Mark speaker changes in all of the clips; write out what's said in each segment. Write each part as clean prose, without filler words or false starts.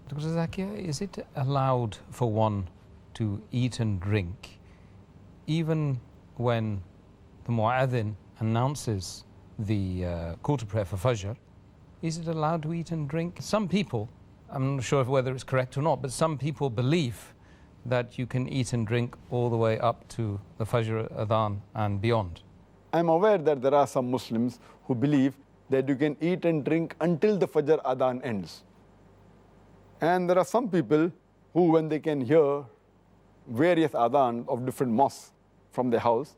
Speaker 1: Dr. Zakir, is it allowed for one to eat and drink even when the mu'adhin announces the call to prayer for Fajr? Is it allowed to eat and drink? Some people, I'm not sure whether it's correct or not, but some people believe that you can eat and drink all the way up to the Fajr Adhaan and beyond.
Speaker 2: I'm aware that there are some Muslims who believe that you can eat and drink until the Fajr Adhaan ends. And there are some people who, when they can hear various adhan of different mosques from their house,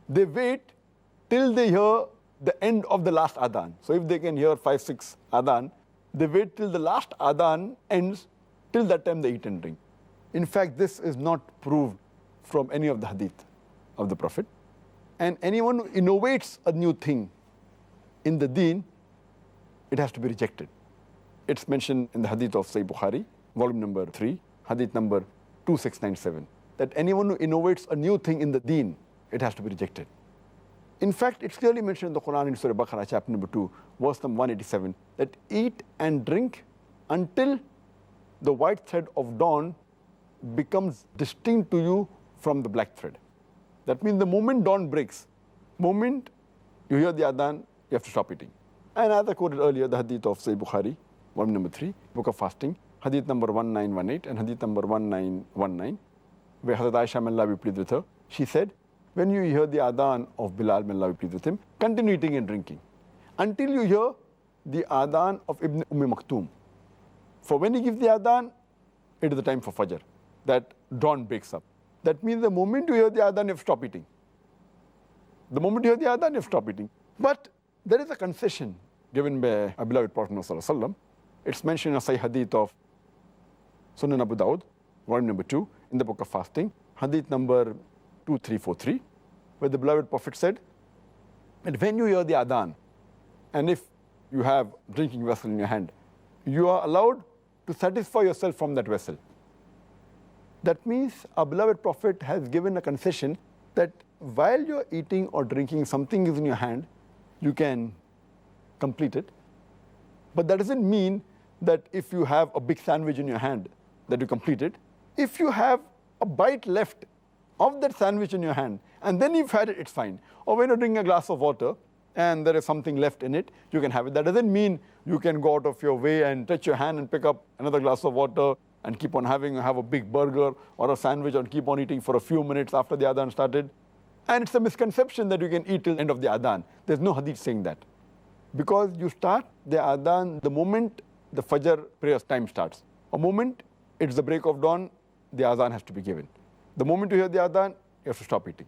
Speaker 2: they wait till they hear the end of the last adhan. So if they can hear 5, 6 adhan, they wait till the last adhan ends, till that time they eat and drink. In fact, this is not proved from any of the hadith of the Prophet. And anyone who innovates a new thing in the deen, it has to be rejected. It's mentioned in the hadith of Sahih Bukhari, volume number 3, hadith number 2697, that anyone who innovates a new thing in the deen, it has to be rejected. In fact, it's clearly mentioned in the Quran in Surah Baqarah, chapter number 2, verse number 187, that eat and drink until the white thread of dawn becomes distinct to you from the black thread. That means the moment dawn breaks, moment you hear the adhan, you have to stop eating. And as I quoted earlier, the hadith of Sahih Bukhari, volume number 3, book of fasting, hadith number 1918 and hadith number 1919, where Hazrat Aisha, may Allah be pleased with her, she said, when you hear the adhan of Bilal, may Allah be pleased with him, continue eating and drinking until you hear the adhan of Ibn Maktoum. For when he gives the adhan, it is the time for Fajr, that dawn breaks up. That means the moment you hear the adhan, you have to stop eating. The moment you hear the adhan, you have to stop eating. But there is a concession given by our beloved Prophet ﷺ. It's mentioned in a Sahih hadith of Sunan Abu Dawud, volume number 2, in the book of fasting, hadith number 2343, where the beloved Prophet said that when you hear the adhan, and if you have drinking vessel in your hand, you are allowed to satisfy yourself from that vessel. That means our beloved Prophet has given a concession that while you're eating or drinking, something is in your hand, you can complete it. But that doesn't mean that if you have a big sandwich in your hand, that you complete it. If you have a bite left of that sandwich in your hand, and then you've had it, it's fine. Or when you're drinking a glass of water, and there is something left in it, you can have it. That doesn't mean you can go out of your way and touch your hand and pick up another glass of water and keep on have a big burger or a sandwich and keep on eating for a few minutes after the adhan started. And it's a misconception that you can eat till the end of the adhan. There's no hadith saying that. Because you start the adhan the moment the Fajr prayer time starts. A moment it's the break of dawn, the adhan has to be given. The moment you hear the adhan, you have to stop eating.